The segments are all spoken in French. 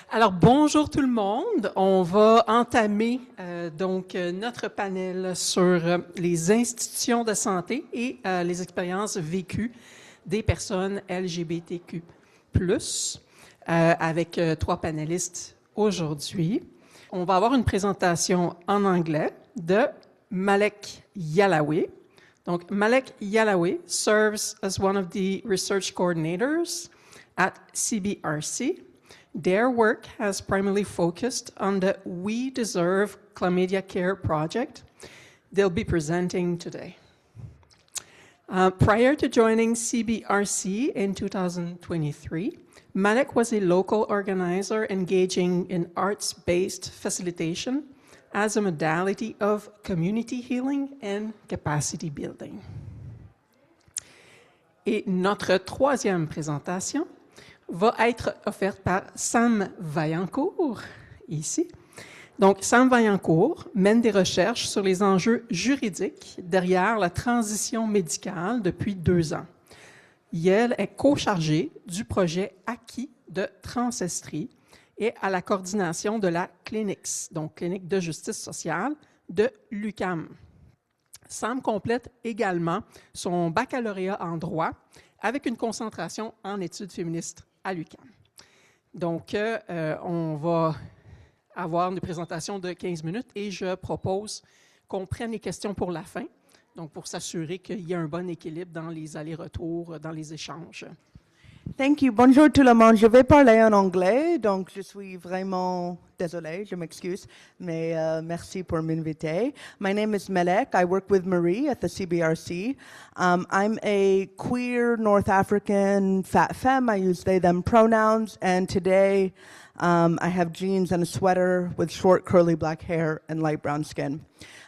Alors, bonjour tout le monde. On va entamer notre panel sur les institutions de santé et les expériences vécues des personnes LGBTQ+, avec trois panélistes aujourd'hui. On va avoir une présentation en anglais de Malek Yalawi. Donc, Malek Yalawi serves as one of the research coordinators at CBRC. Their work has primarily focused on the We Deserve Chlamydia Care project they'll be presenting today. Prior to joining CBRC in 2023, Malek was a local organizer engaging in arts-based facilitation as a modality of community healing and capacity building. Et notre troisième présentation va être offerte par Sam Vaillancourt, ici. Donc, Sam Vaillancourt mène des recherches sur les enjeux juridiques derrière la transition médicale depuis 2 ans. Elle est co-chargée du projet Acquis de Transestrie et à la coordination de la CLINIX, donc Clinique de justice sociale, de l'UQAM. Sam complète également son baccalauréat en droit avec une concentration en études féministes à l'UQAM. Donc, on va avoir une présentation de 15 minutes et je propose qu'on prenne les questions pour la fin, donc pour s'assurer qu'il y a un bon équilibre dans les allers-retours, dans les échanges. Thank you. Bonjour tout le monde. Je vais parler en anglais, donc je suis vraiment désolée, je m'excuse, mais merci pour m'inviter. My name is Melek. I work with Marie at the CBRC. I'm a queer North African fat femme. I use they, them pronouns, and today I have jeans and a sweater with short curly black hair and light brown skin.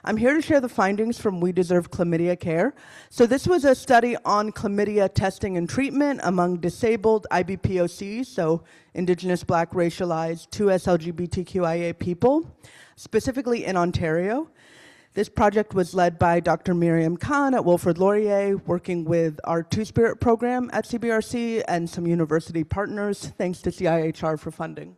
I'm here to share the findings from We Deserve Chlamydia Care. So this was a study on chlamydia testing and treatment among disabled IBPOCs, so Indigenous, Black, racialized, 2S LGBTQIA people, specifically in Ontario. This project was led by Dr. Miriam Khan at Wilfrid Laurier, working with our Two-Spirit program at CBRC and some university partners, thanks to CIHR for funding.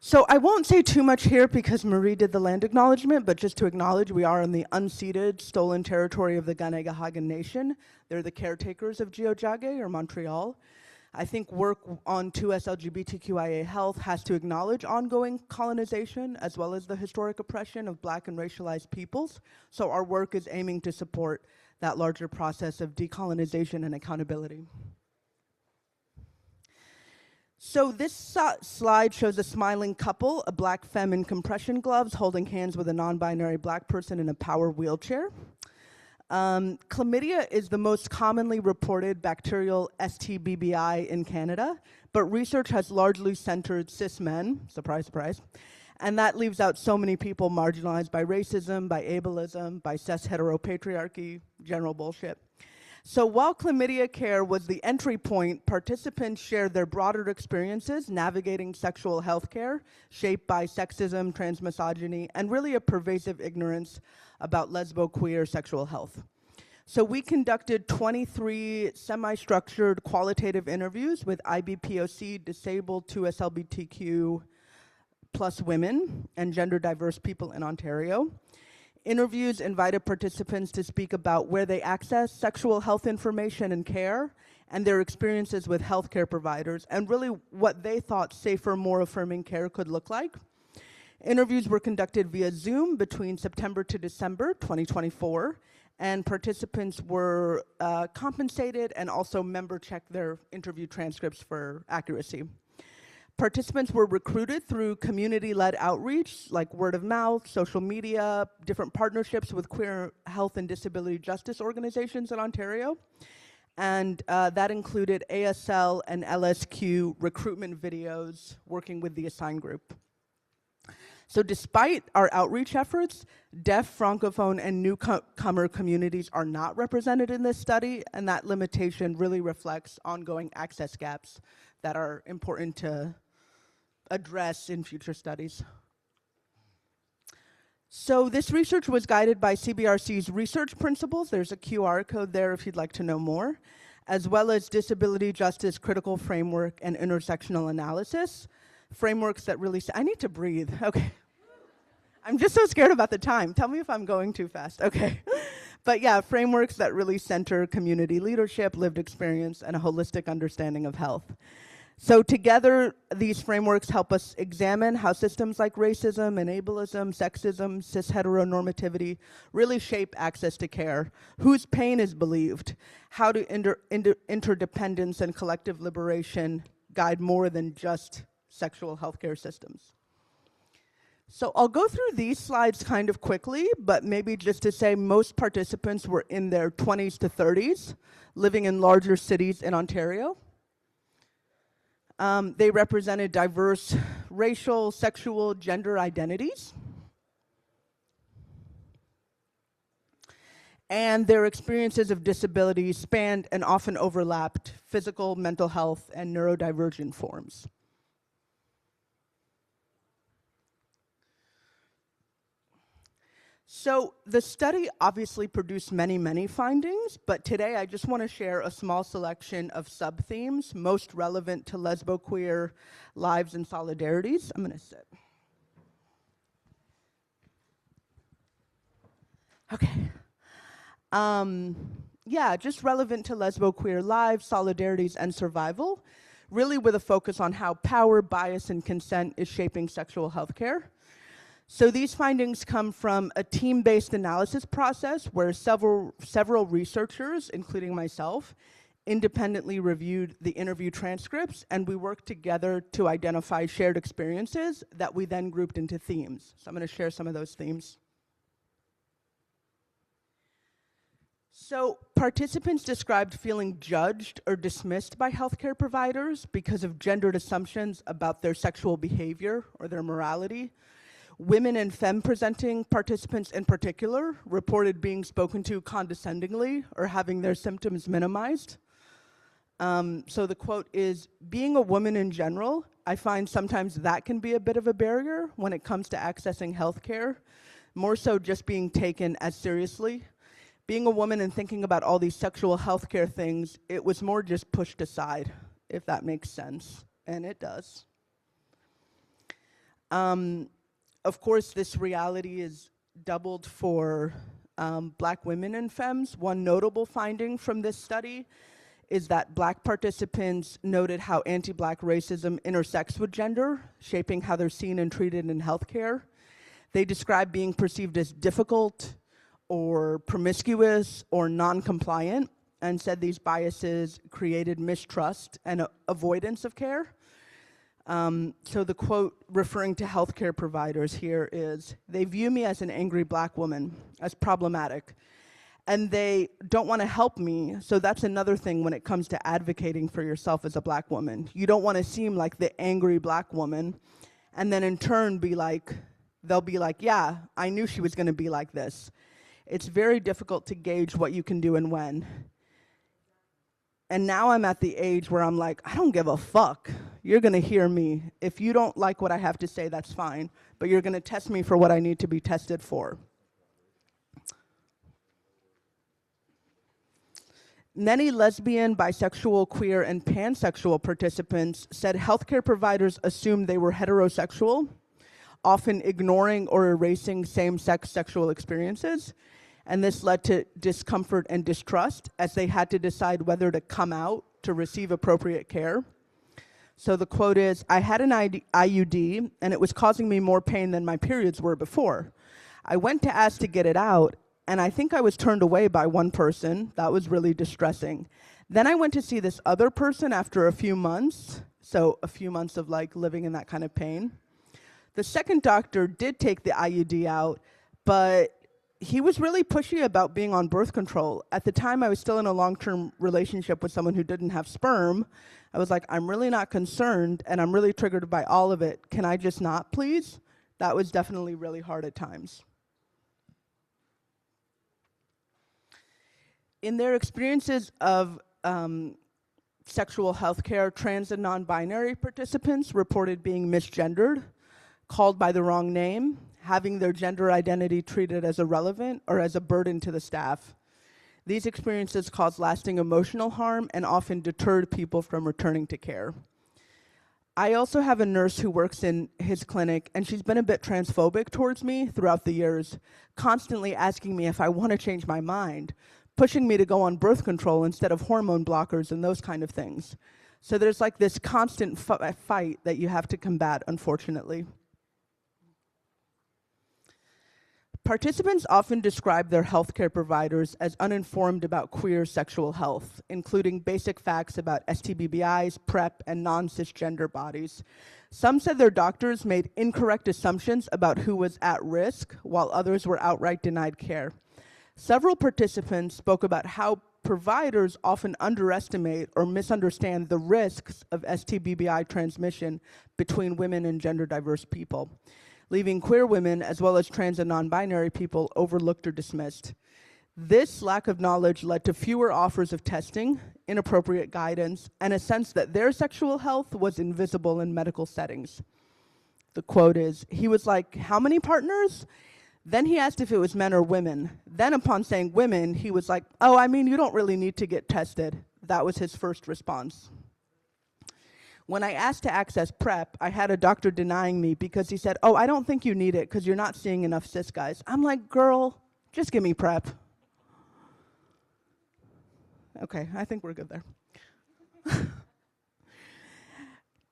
So I won't say too much here because Marie did the land acknowledgement, but just to acknowledge we are in the unceded, stolen territory of the Ganegahagan Nation. They're the caretakers of Geojage or Montreal. I think work on 2S LGBTQIA health has to acknowledge ongoing colonization as well as the historic oppression of Black and racialized peoples. So our work is aiming to support that larger process of decolonization and accountability. So this slide shows a smiling couple, a Black femme in compression gloves holding hands with a non-binary Black person in a power wheelchair. Chlamydia is the most commonly reported bacterial STBBI in Canada, but research has largely centered cis men, surprise, surprise, and that leaves out so many people marginalized by racism, by ableism, by cis heteropatriarchy, general bullshit. So while chlamydia care was the entry point, participants shared their broader experiences navigating sexual health care, shaped by sexism, transmisogyny, and really a pervasive ignorance about lesbo-queer sexual health. So we conducted 23 semi-structured qualitative interviews with IBPOC, disabled 2SLBTQ plus women, and gender diverse people in Ontario. Interviews invited participants to speak about where they access sexual health information and care, and their experiences with healthcare providers, and really what they thought safer, more affirming care could look like. Interviews were conducted via Zoom between September to December 2024, and participants were compensated and also member checked their interview transcripts for accuracy. Participants were recruited through community-led outreach like word of mouth, social media, different partnerships with queer health and disability justice organizations in Ontario. And that included ASL and LSQ recruitment videos working with the assigned group. So despite our outreach efforts, deaf, francophone, and newcomer communities are not represented in this study, and that limitation really reflects ongoing access gaps that are important to address in future studies. So this research was guided by CBRC's research principles. There's a QR code there if you'd like to know more. as well as disability justice critical framework and intersectional analysis, frameworks that really, I need to breathe, okay. I'm just so scared about the time. Tell me if I'm going too fast, okay. But yeah, frameworks that really center community leadership, lived experience, and a holistic understanding of health. So together, these frameworks help us examine how systems like racism, ableism, sexism, cis-heteronormativity really shape access to care, whose pain is believed, how do interdependence and collective liberation guide more than just sexual healthcare systems. So I'll go through these slides kind of quickly, but maybe just to say most participants were in their 20s to 30s, living in larger cities in Ontario. They represented diverse racial, sexual, gender identities. And their experiences of disability spanned and often overlapped physical, mental health, and neurodivergent forms. So the study obviously produced many, many findings, but today I just want to share a small selection of sub-themes most relevant to lesbo-queer lives and solidarities. I'm going to sit. Okay. Yeah, just relevant to lesbo-queer lives, solidarities, and survival, really with a focus on how power, bias, and consent is shaping sexual health care. So these findings come from a team-based analysis process where several researchers, including myself, independently reviewed the interview transcripts, and we worked together to identify shared experiences that we then grouped into themes. So I'm going to share some of those themes. So participants described feeling judged or dismissed by healthcare providers because of gendered assumptions about their sexual behavior or their morality. Women and femme-presenting participants in particular reported being spoken to condescendingly or having their symptoms minimized. So the quote is, "Being a woman in general, I find sometimes that can be a bit of a barrier when it comes to accessing healthcare, more so just being taken as seriously. Being a woman and thinking about all these sexual healthcare things, it was more just pushed aside," if that makes sense, and it does. Of course, this reality is doubled for Black women and femmes. One notable finding from this study is that Black participants noted how anti-Black racism intersects with gender, shaping how they're seen and treated in healthcare. They described being perceived as difficult or promiscuous or non-compliant, and said these biases created mistrust and avoidance of care. So the quote referring to healthcare providers here is, "They view me as an angry Black woman, as problematic, and they don't want to help me." So that's another thing when it comes to advocating for yourself as a Black woman. You don't want to seem like the angry Black woman, and then in turn they'll be like, "Yeah, I knew she was going to be like this." It's very difficult to gauge what you can do and when. And now I'm at the age where I'm like, I don't give a fuck. You're gonna hear me. If you don't like what I have to say, that's fine, but you're gonna test me for what I need to be tested for. Many lesbian, bisexual, queer, and pansexual participants said healthcare providers assumed they were heterosexual, often ignoring or erasing same-sex sexual experiences. And this led to discomfort and distrust as they had to decide whether to come out to receive appropriate care. So the quote is, "I had an IUD and it was causing me more pain than my periods were before. I went to ask to get it out and I think I was turned away by one person. That was really distressing. Then I went to see this other person after a few months. So a few months of like living in that kind of pain. The second doctor did take the IUD out, but he was really pushy about being on birth control. At the time, I was still in a long-term relationship with someone who didn't have sperm. I was like, I'm really not concerned, and I'm really triggered by all of it. Can I just not, please? That was definitely really hard at times. In their experiences of sexual health care, trans and non-binary participants reported being misgendered, called by the wrong name, having their gender identity treated as irrelevant or as a burden to the staff. These experiences cause lasting emotional harm and often deterred people from returning to care. I also have a nurse who works in his clinic, and she's been a bit transphobic towards me throughout the years, constantly asking me if I want to change my mind, pushing me to go on birth control instead of hormone blockers and those kind of things. So there's like this constant fight that you have to combat, unfortunately. Participants often describe their healthcare providers as uninformed about queer sexual health, including basic facts about STBBIs, PrEP, and non-cisgender bodies. Some said their doctors made incorrect assumptions about who was at risk, while others were outright denied care. Several participants spoke about how providers often underestimate or misunderstand the risks of STBBI transmission between women and gender diverse people, leaving queer women as well as trans and non-binary people overlooked or dismissed. This lack of knowledge led to fewer offers of testing, inappropriate guidance, and a sense that their sexual health was invisible in medical settings. The quote is, he was like, "How many partners?" Then he asked if it was men or women. Then upon saying women, he was like, "Oh, I mean, you don't really need to get tested." That was his first response. When I asked to access PrEP, I had a doctor denying me because he said, "Oh, I don't think you need it because you're not seeing enough cis guys." I'm like, girl, just give me PrEP. Okay, I think we're good there.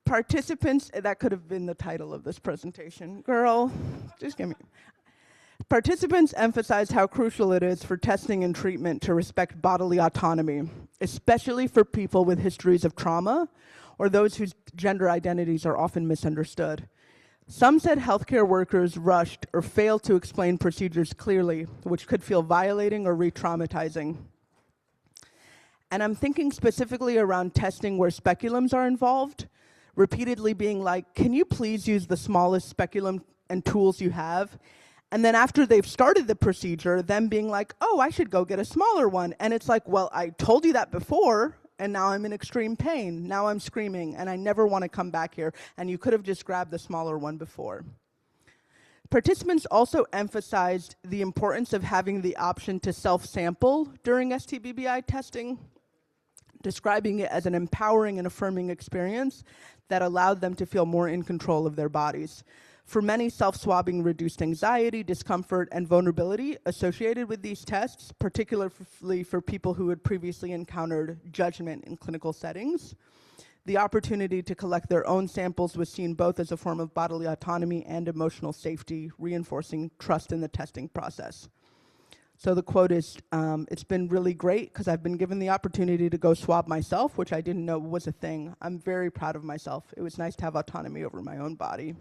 Participants, that could have been the title of this presentation. Girl, just give me. Participants emphasized how crucial it is for testing and treatment to respect bodily autonomy, especially for people with histories of trauma or those whose gender identities are often misunderstood. Some said healthcare workers rushed or failed to explain procedures clearly, which could feel violating or re-traumatizing. And I'm thinking specifically around testing where speculums are involved, repeatedly being like, "Can you please use the smallest speculum and tools you have?" And then after they've started the procedure, them being like, "Oh, I should go get a smaller one." And it's like, well, I told you that before, and now I'm in extreme pain. Now I'm screaming, and I never want to come back here. And you could have just grabbed the smaller one before. Participants also emphasized the importance of having the option to self-sample during STBBI testing, describing it as an empowering and affirming experience that allowed them to feel more in control of their bodies. For many, self-swabbing reduced anxiety, discomfort, and vulnerability associated with these tests, particularly for people who had previously encountered judgment in clinical settings. The opportunity to collect their own samples was seen both as a form of bodily autonomy and emotional safety, reinforcing trust in the testing process. So the quote is, "It's been really great because I've been given the opportunity to go swab myself, which I didn't know was a thing. I'm very proud of myself. It was nice to have autonomy over my own body."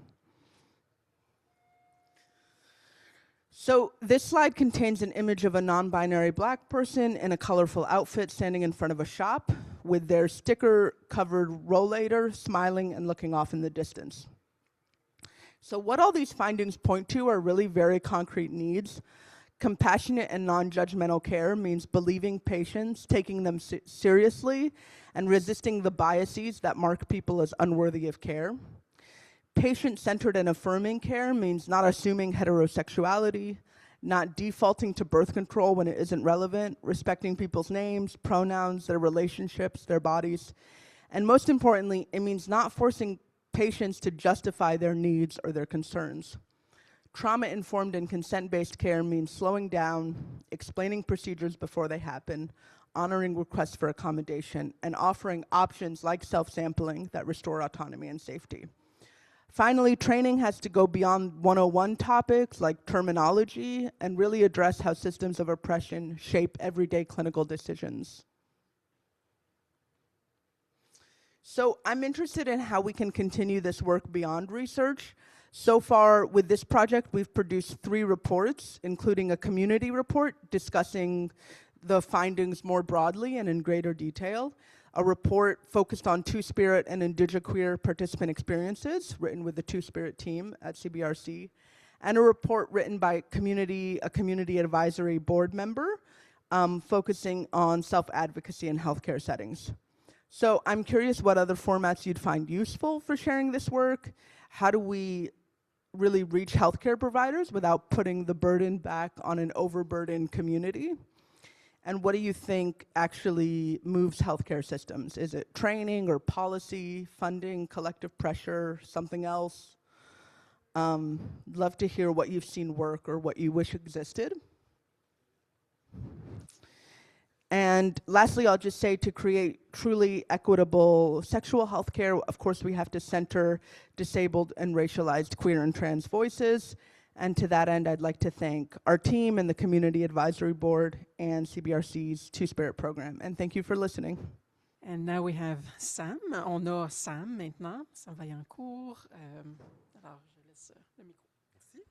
So this slide contains an image of a non-binary Black person in a colorful outfit standing in front of a shop with their sticker-covered rollator, smiling and looking off in the distance. So what all these findings point to are really very concrete needs. Compassionate and non-judgmental care means believing patients, taking them seriously, and resisting the biases that mark people as unworthy of care. Patient-centered and affirming care means not assuming heterosexuality, not defaulting to birth control when it isn't relevant, respecting people's names, pronouns, their relationships, their bodies. And most importantly, it means not forcing patients to justify their needs or their concerns. Trauma-informed and consent-based care means slowing down, explaining procedures before they happen, honoring requests for accommodation, and offering options like self-sampling that restore autonomy and safety. Finally, training has to go beyond 101 topics like terminology and really address how systems of oppression shape everyday clinical decisions. So I'm interested in how we can continue this work beyond research. So far with this project, we've produced 3 reports, including a community report discussing the findings more broadly and in greater detail, a report focused on Two-Spirit and indigiqueer participant experiences, written with the Two-Spirit team at CBRC, and a report written by a community advisory board member, focusing on self-advocacy in healthcare settings. So I'm curious what other formats you'd find useful for sharing this work. How do we really reach healthcare providers without putting the burden back on an overburdened community? And what do you think actually moves healthcare systems? Is it training or policy, funding, collective pressure, something else? Love to hear what you've seen work or what you wish existed. And lastly, I'll just say to create truly equitable sexual health care, of course, we have to center disabled and racialized queer and trans voices. And to that end, I'd like to thank our team and the Community Advisory Board and CBRC's Two-Spirit program. And thank you for listening. And now we have Sam. On a Sam maintenant, Sam Vaillancourt. Alors, je laisse le micro. Merci.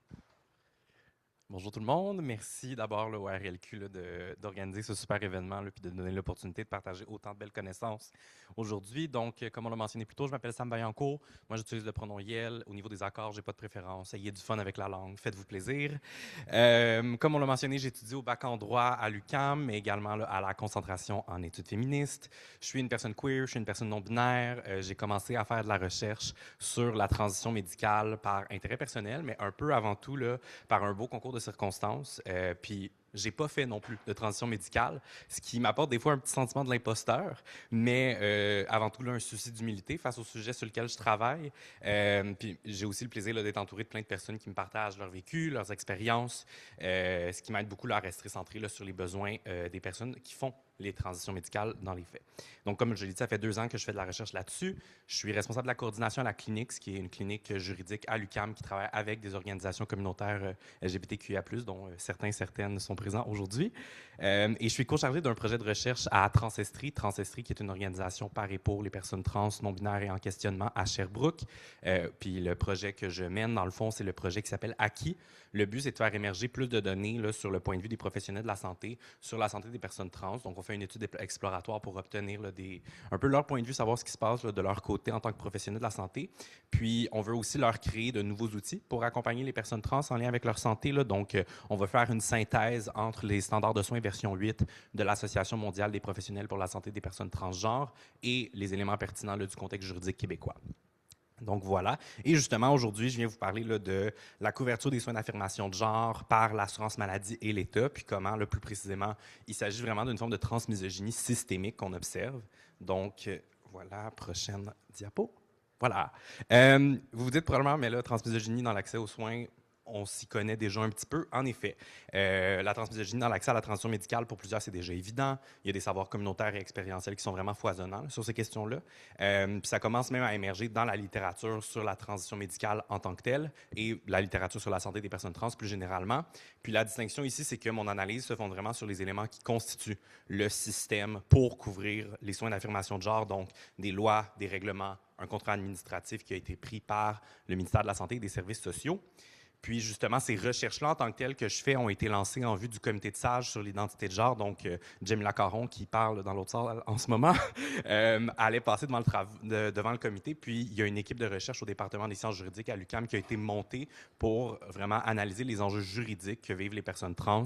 Bonjour tout le monde. Merci d'abord au RLQ d'organiser ce super événement et de donner l'opportunité de partager autant de belles connaissances aujourd'hui. Donc, comme on l'a mentionné plus tôt, je m'appelle Sam Vaillancourt. Moi, j'utilise le pronom YEL. Au niveau des accords, je n'ai pas de préférence. Ayez du fun avec la langue. Faites-vous plaisir. Comme on l'a mentionné, j'étudie au bac en droit à l'UQAM, mais également à la concentration en études féministes. Je suis une personne queer, je suis une personne non-binaire. J'ai commencé à faire de la recherche sur la transition médicale par intérêt personnel, mais un peu avant tout par un beau concours de circonstances. Puis, j'ai pas fait non plus de transition médicale, ce qui m'apporte des fois un petit sentiment de l'imposteur, mais avant tout un souci d'humilité face au sujet sur lequel je travaille. Puis j'ai aussi le plaisir d'être entouré de plein de personnes qui me partagent leur vécu, leurs expériences, ce qui m'aide beaucoup à rester centré sur les besoins des personnes qui font les transitions médicales dans les faits. Donc, comme je l'ai dit, ça fait 2 ans que je fais de la recherche là-dessus. Je suis responsable de la coordination à la Clinics, qui est une clinique juridique à l'UQAM qui travaille avec des organisations communautaires LGBTQIA+, dont certaines sont présents aujourd'hui. Et je suis co-chargé d'un projet de recherche à Transestrie. Transestrie, qui est une organisation par et pour les personnes trans, non-binaires et en questionnement à Sherbrooke. Puis le projet que je mène, dans le fond, c'est le projet qui s'appelle Acquis. Le but, c'est de faire émerger plus de données sur le point de vue des professionnels de la santé, sur la santé des personnes trans. Donc, on fait une étude exploratoire pour obtenir un peu leur point de vue, savoir ce qui se passe de leur côté en tant que professionnels de la santé. Puis, on veut aussi leur créer de nouveaux outils pour accompagner les personnes trans en lien avec leur santé. Donc, on va faire une synthèse entre les standards de soins version 8 de l'Association mondiale des professionnels pour la santé des personnes transgenres et les éléments pertinents du contexte juridique québécois. Donc voilà. Et justement, aujourd'hui, je viens vous parler de la couverture des soins d'affirmation de genre par l'assurance maladie et l'État, puis comment, plus précisément, il s'agit vraiment d'une forme de transmisogynie systémique qu'on observe. Donc, voilà, prochaine diapo. Voilà. Vous vous dites probablement, mais là, transmisogynie dans l'accès aux soins, on s'y connaît déjà un petit peu. En effet, la transmisogynie dans l'accès à la transition médicale, pour plusieurs, c'est déjà évident. Il y a des savoirs communautaires et expérientiels qui sont vraiment foisonnants sur ces questions-là. Puis ça commence même à émerger dans la littérature sur la transition médicale en tant que telle et la littérature sur la santé des personnes trans plus généralement. Puis la distinction ici, c'est que mon analyse se fonde vraiment sur les éléments qui constituent le système pour couvrir les soins d'affirmation de genre, donc des lois, des règlements, un contrat administratif qui a été pris par le ministère de la Santé et des Services sociaux. Puis justement, ces recherches-là en tant que telles que je fais ont été lancées en vue du comité de sages sur l'identité de genre. Donc, Jamila Caron, qui parle dans l'autre salle en ce moment, allait passer devant le comité. Puis, il y a une équipe de recherche au département des sciences juridiques à l'UQAM qui a été montée pour vraiment analyser les enjeux juridiques que vivent les personnes trans.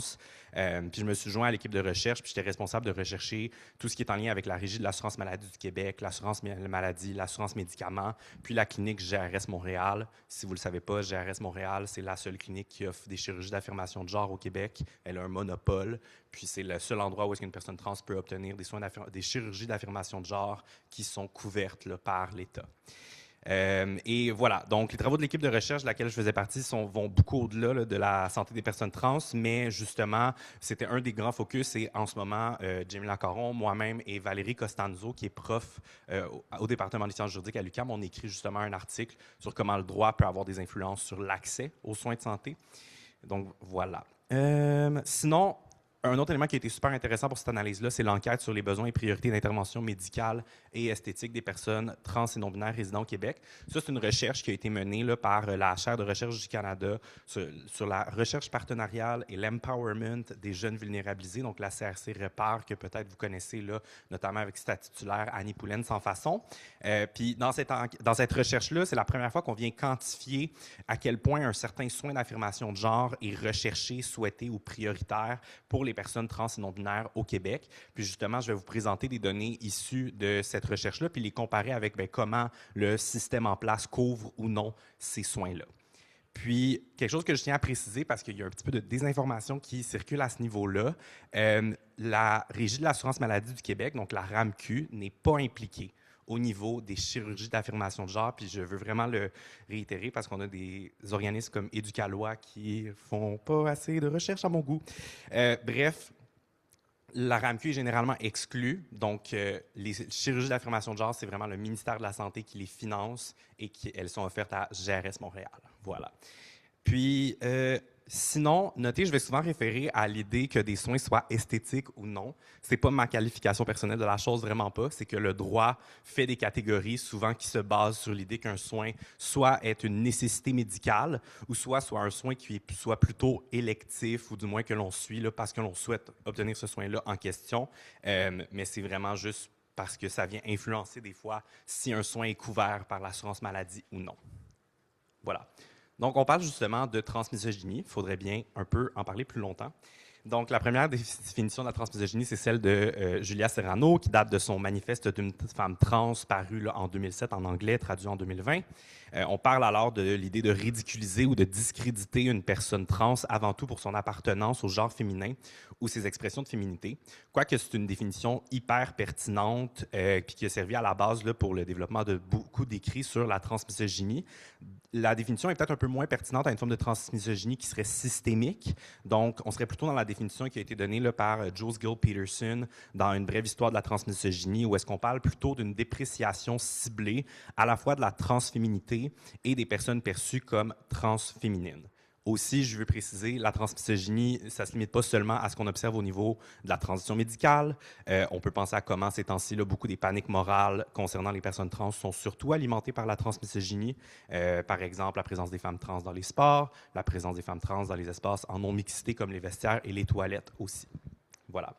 Puis, je me suis joint à l'équipe de recherche, puis j'étais responsable de rechercher tout ce qui est en lien avec la Régie de l'assurance maladie du Québec, l'assurance maladie, l'assurance médicaments, puis la clinique GRS Montréal. Si vous ne le savez pas, GRS Montréal, c'est la seule clinique qui offre des chirurgies d'affirmation de genre au Québec. Elle a un monopole, puis c'est le seul endroit où est-ce qu'une personne trans peut obtenir des chirurgies d'affirmation de genre qui sont couvertes par l'État. Et voilà, donc les travaux de l'équipe de recherche de laquelle je faisais partie vont beaucoup au-delà de la santé des personnes trans, mais justement, c'était un des grands focus et en ce moment, Jamila Caron, moi-même et Valérie Costanzo, qui est prof au département des sciences juridiques à l'UQAM, on écrit justement un article sur comment le droit peut avoir des influences sur l'accès aux soins de santé. Donc voilà. Sinon, un autre élément qui a été super intéressant pour cette analyse-là, c'est l'enquête sur les besoins et priorités d'intervention médicale et esthétique des personnes trans et non-binaires résidant au Québec. Ça, c'est une recherche qui a été menée par la chaire de recherche du Canada sur la recherche partenariale et l'empowerment des jeunes vulnérabilisés, donc la CRC Repare, que peut-être vous connaissez, notamment avec sa titulaire Annie Poulaine sans façon. Puis dans cette recherche-là, c'est la première fois qu'on vient quantifier à quel point un certain soin d'affirmation de genre est recherché, souhaité ou prioritaire pour les personnes trans et non-binaires au Québec. Puis justement, je vais vous présenter des données issues de cette recherche-là, puis les comparer avec comment le système en place couvre ou non ces soins-là. Puis, quelque chose que je tiens à préciser, parce qu'il y a un petit peu de désinformation qui circule à ce niveau-là, la Régie de l'assurance maladie du Québec, donc la RAMQ, n'est pas impliquée au niveau des chirurgies d'affirmation de genre, puis je veux vraiment le réitérer parce qu'on a des organismes comme Éducalois qui font pas assez de recherche à mon goût. Bref, la RAMQ est généralement exclue, donc les chirurgies d'affirmation de genre, c'est vraiment le ministère de la Santé qui les finance et elles sont offertes à GRS Montréal. Voilà. Puis, sinon, notez, je vais souvent référer à l'idée que des soins soient esthétiques ou non. C'est pas ma qualification personnelle de la chose, vraiment pas. C'est que le droit fait des catégories souvent qui se basent sur l'idée qu'un soin soit est une nécessité médicale ou soit un soin qui soit plutôt électif ou du moins que l'on suit là, parce que l'on souhaite obtenir ce soin-là en question. Mais c'est vraiment juste parce que ça vient influencer des fois si un soin est couvert par l'assurance maladie ou non. Voilà. Donc, on parle justement de transmisogynie. Il faudrait bien un peu en parler plus longtemps. Donc, la première définition de la transmisogynie, c'est celle de Julia Serrano, qui date de son manifeste d'une femme trans paru là, en 2007 en anglais, traduit en 2020. On parle alors de l'idée de ridiculiser ou de discréditer une personne trans avant tout pour son appartenance au genre féminin ou ses expressions de féminité. Quoique c'est une définition hyper pertinente puis qui a servi à la base là, pour le développement de beaucoup d'écrits sur la transmisogynie. La définition est peut-être un peu moins pertinente à une forme de transmisogynie qui serait systémique. Donc, on serait plutôt dans la définition qui a été donnée là, par Jules Gill Peterson dans Une brève histoire de la transmisogynie, où est-ce qu'on parle plutôt d'une dépréciation ciblée à la fois de la transféminité et des personnes perçues comme transféminines. Aussi, je veux préciser, la transmisogynie, ça ne se limite pas seulement à ce qu'on observe au niveau de la transition médicale. On peut penser à comment, ces temps-ci, beaucoup des paniques morales concernant les personnes trans sont surtout alimentées par la transmisogynie. Par exemple, la présence des femmes trans dans les sports, la présence des femmes trans dans les espaces en non-mixité comme les vestiaires et les toilettes aussi. Voilà.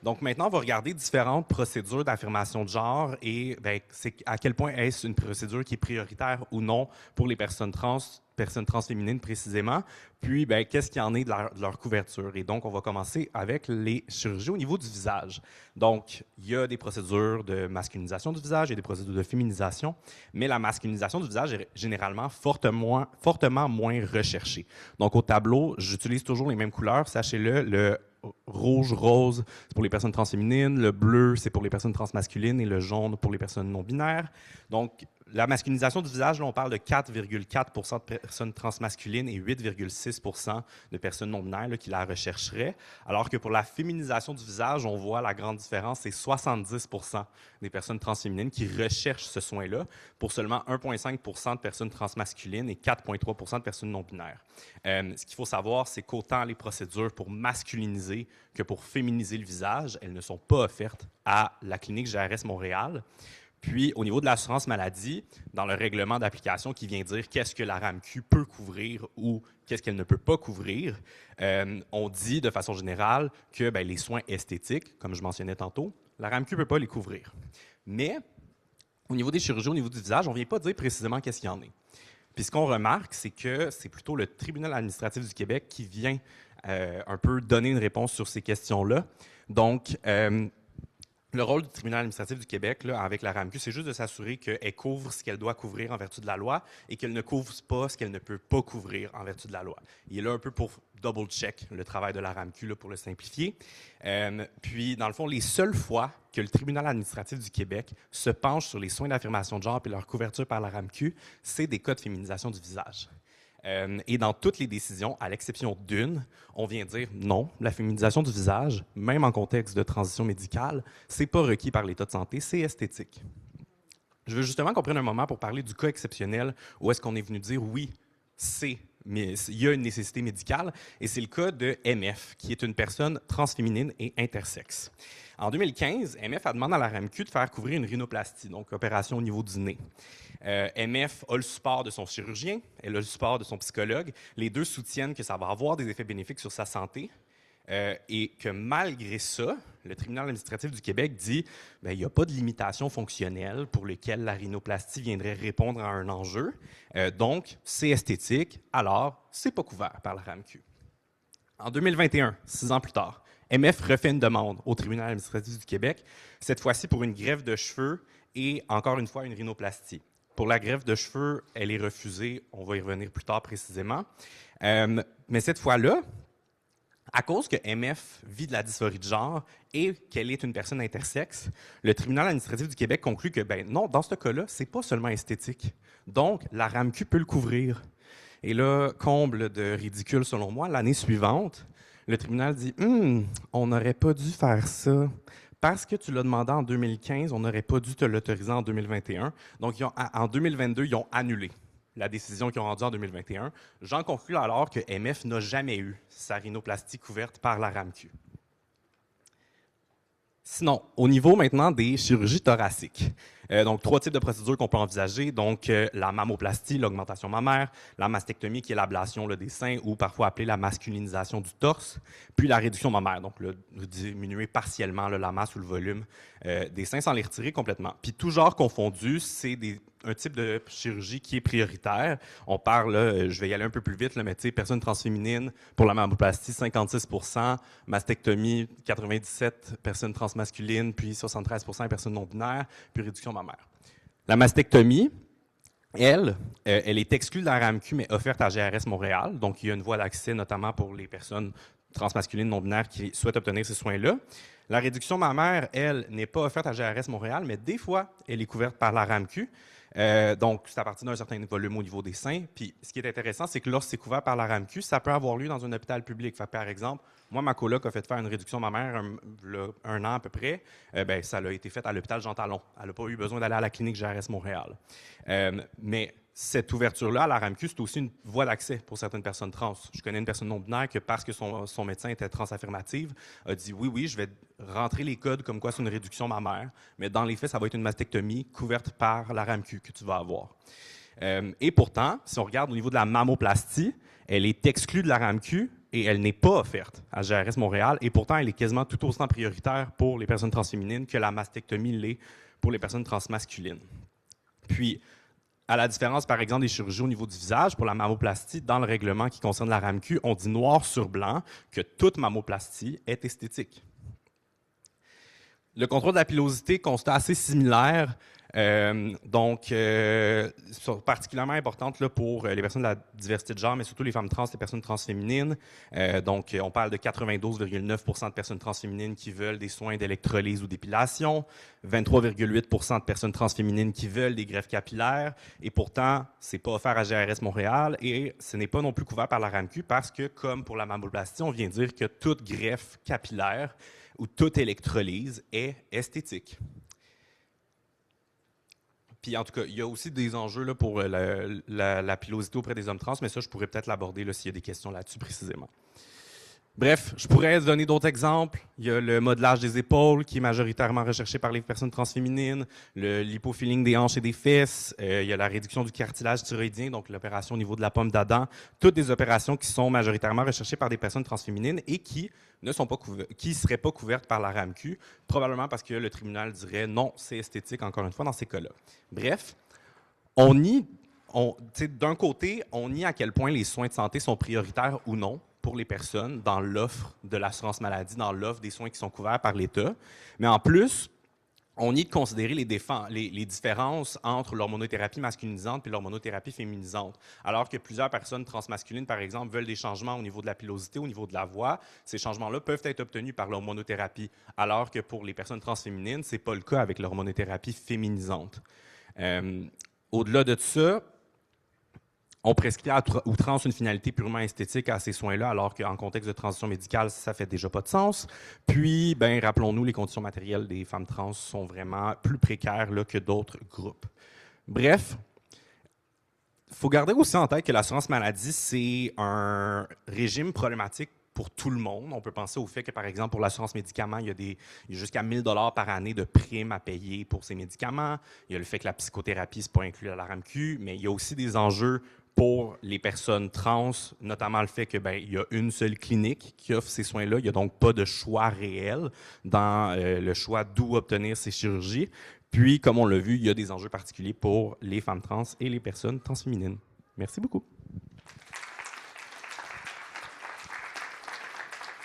Donc maintenant, on va regarder différentes procédures d'affirmation de genre et c'est à quel point est-ce une procédure qui est prioritaire ou non pour les personnes transféminines précisément, puis qu'est-ce qu'il y en est de leur couverture. Et donc, on va commencer avec les chirurgies au niveau du visage. Donc, il y a des procédures de masculinisation du visage et des procédures de féminisation, mais la masculinisation du visage est généralement fortement moins recherchée. Donc, au tableau, j'utilise toujours les mêmes couleurs, sachez-le, le rouge, rose, c'est pour les personnes transféminines, le bleu, c'est pour les personnes transmasculines et le jaune pour les personnes non-binaires. Donc, la masculinisation du visage, là, on parle de 4,4% de personnes transmasculines et 8,6% de personnes non-binaires qui la rechercheraient, alors que pour la féminisation du visage, on voit la grande différence, c'est 70% des personnes transféminines qui recherchent ce soin-là, pour seulement 1,5% de personnes transmasculines et 4,3% de personnes non-binaires. Ce qu'il faut savoir, c'est qu'autant les procédures pour masculiniser que pour féminiser le visage, elles ne sont pas offertes à la clinique GRS Montréal. Puis, au niveau de l'assurance maladie, dans le règlement d'application qui vient dire qu'est-ce que la RAMQ peut couvrir ou qu'est-ce qu'elle ne peut pas couvrir, on dit de façon générale que les soins esthétiques, comme je mentionnais tantôt, la RAMQ ne peut pas les couvrir. Mais, au niveau des chirurgies, au niveau du visage, on ne vient pas dire précisément qu'est-ce qu'il y en est. Puis, ce qu'on remarque, c'est que c'est plutôt le tribunal administratif du Québec qui vient un peu donner une réponse sur ces questions-là. Donc, le rôle du tribunal administratif du Québec, là, avec la RAMQ, c'est juste de s'assurer qu'elle couvre ce qu'elle doit couvrir en vertu de la loi et qu'elle ne couvre pas ce qu'elle ne peut pas couvrir en vertu de la loi. Il est là un peu pour double-check le travail de la RAMQ, là, pour le simplifier. Puis, dans le fond, les seules fois que le tribunal administratif du Québec se penche sur les soins d'affirmation de genre et leur couverture par la RAMQ, c'est des cas de féminisation du visage. Et dans toutes les décisions, à l'exception d'une, on vient dire non, la féminisation du visage, même en contexte de transition médicale, c'est pas requis par l'État de santé, c'est esthétique. Je veux justement qu'on prenne un moment pour parler du cas exceptionnel où est-ce qu'on est venu dire oui, mais il y a une nécessité médicale, et c'est le cas de MF, qui est une personne transféminine et intersexe. En 2015, MF a demandé à la RAMQ de faire couvrir une rhinoplastie, donc opération au niveau du nez. MF a le support de son chirurgien, elle a le support de son psychologue. Les deux soutiennent que ça va avoir des effets bénéfiques sur sa santé et que malgré ça, le tribunal administratif du Québec dit qu'il n'y a pas de limitation fonctionnelle pour lesquelles la rhinoplastie viendrait répondre à un enjeu. Donc, c'est esthétique, alors c'est pas couvert par la RAMQ. En 2021, 6 ans plus tard, MF refait une demande au tribunal administratif du Québec, cette fois-ci pour une greffe de cheveux et encore une fois une rhinoplastie. Pour la greffe de cheveux, elle est refusée. On va y revenir plus tard précisément. Mais cette fois-là, à cause que MF vit de la dysphorie de genre et qu'elle est une personne intersexe, le tribunal administratif du Québec conclut que, ben non, dans ce cas-là, c'est pas seulement esthétique. Donc, la RAMQ peut le couvrir. Et là, comble de ridicule selon moi, l'année suivante, le tribunal dit « on n'aurait pas dû faire ça. Parce que tu l'as demandé en 2015, on n'aurait pas dû te l'autoriser en 2021. » Donc, en 2022, ils ont annulé la décision qu'ils ont rendue en 2021. J'en conclus alors que MF n'a jamais eu sa rhinoplastie couverte par la RAMQ. Sinon, au niveau maintenant des chirurgies thoraciques, donc 3 types de procédures qu'on peut envisager, donc la mammoplastie, l'augmentation mammaire, la mastectomie qui est l'ablation des seins ou parfois appelée la masculinisation du torse, puis la réduction mammaire, donc diminuer partiellement la masse ou le volume des seins sans les retirer complètement. Puis tout genre confondu, c'est un type de chirurgie qui est prioritaire. On parle, je vais y aller un peu plus vite, mais tu sais, personnes transféminines pour la mammoplastie, 56%, mastectomie, 97%, personnes transmasculines, puis 73% personnes non-binaires, puis réduction mammaire. La mastectomie, elle est exclue de la RAMQ, mais offerte à GRS Montréal. Donc, il y a une voie d'accès, notamment pour les personnes transmasculines non-binaires qui souhaitent obtenir ces soins-là. La réduction mammaire, elle, n'est pas offerte à GRS Montréal, mais des fois, elle est couverte par la RAMQ. Donc, c'est à partir d'un certain volume au niveau des seins. Puis, ce qui est intéressant, c'est que lorsque c'est couvert par la RAMQ, ça peut avoir lieu dans un hôpital public. Fait, par exemple, moi, ma coloc a fait faire une réduction mammaire un an à peu près. Ben, ça a été fait à l'hôpital Jean Talon. Elle n'a pas eu besoin d'aller à la clinique GRS Montréal. Mais cette ouverture-là à la RAMQ, c'est aussi une voie d'accès pour certaines personnes trans. Je connais une personne non-binaire que, parce que son médecin était transaffirmative, a dit oui, je vais rentrer les codes comme quoi c'est une réduction mammaire, mais dans les faits, ça va être une mastectomie couverte par la RAMQ que tu vas avoir. Et pourtant, si on regarde au niveau de la mammoplastie, elle est exclue de la RAMQ et elle n'est pas offerte à GRS Montréal, et pourtant, elle est quasiment tout autant prioritaire pour les personnes transféminines que la mastectomie l'est pour les personnes transmasculines. Puis, à la différence, par exemple, des chirurgies au niveau du visage, pour la mammoplastie, dans le règlement qui concerne la RAMQ, on dit noir sur blanc que toute mammoplastie est esthétique. Le contrôle de la pilosité, constat assez similaire, particulièrement importante là, pour les personnes de la diversité de genre, mais surtout les femmes trans, les personnes transféminines. Donc, on parle de 92,9% de personnes transféminines qui veulent des soins d'électrolyse ou d'épilation, 23,8% de personnes transféminines qui veulent des greffes capillaires, et pourtant, c'est pas offert à GRS Montréal, et ce n'est pas non plus couvert par la RAMQ parce que, comme pour la mammoplastie, on vient dire que toute greffe capillaire ou toute électrolyse est esthétique. Puis en tout cas, il y a aussi des enjeux là, pour la pilosité auprès des hommes trans, mais ça, je pourrais peut-être l'aborder s'il y a des questions là-dessus précisément. Bref, je pourrais donner d'autres exemples. Il y a le modelage des épaules qui est majoritairement recherché par les personnes transféminines, l'hypofilling des hanches et des fesses, il y a la réduction du cartilage thyroïdien, donc l'opération au niveau de la pomme d'Adam, toutes des opérations qui sont majoritairement recherchées par des personnes transféminines et qui ne seraient pas couvertes par la RAMQ, probablement parce que le tribunal dirait non, c'est esthétique, encore une fois, dans ces cas-là. Bref, d'un côté, on nie à quel point les soins de santé sont prioritaires ou non pour les personnes dans l'offre de l'assurance maladie, dans l'offre des soins qui sont couverts par l'État. Mais en plus, on nie de considérer les différences entre l'hormonothérapie masculinisante et l'hormonothérapie féminisante. Alors que plusieurs personnes transmasculines, par exemple, veulent des changements au niveau de la pilosité, au niveau de la voix, ces changements-là peuvent être obtenus par l'hormonothérapie, alors que pour les personnes transféminines, ce n'est pas le cas avec l'hormonothérapie féminisante. Au-delà de ça, on prescrit à outrance une finalité purement esthétique à ces soins-là, alors qu'en contexte de transition médicale, ça fait déjà pas de sens. Puis, rappelons-nous, les conditions matérielles des femmes trans sont vraiment plus précaires là, que d'autres groupes. Bref, il faut garder aussi en tête que l'assurance maladie, c'est un régime problématique pour tout le monde. On peut penser au fait que, par exemple, pour l'assurance médicaments, il y a jusqu'à 1 000 $ par année de primes à payer pour ces médicaments. Il y a le fait que la psychothérapie, ce n'est pas inclus à la RAMQ, mais il y a aussi des enjeux pour les personnes trans, notamment le fait que il y a une seule clinique qui offre ces soins-là. Il n'y a donc pas de choix réel dans le choix d'où obtenir ces chirurgies. Puis, comme on l'a vu, il y a des enjeux particuliers pour les femmes trans et les personnes transféminines. Merci beaucoup.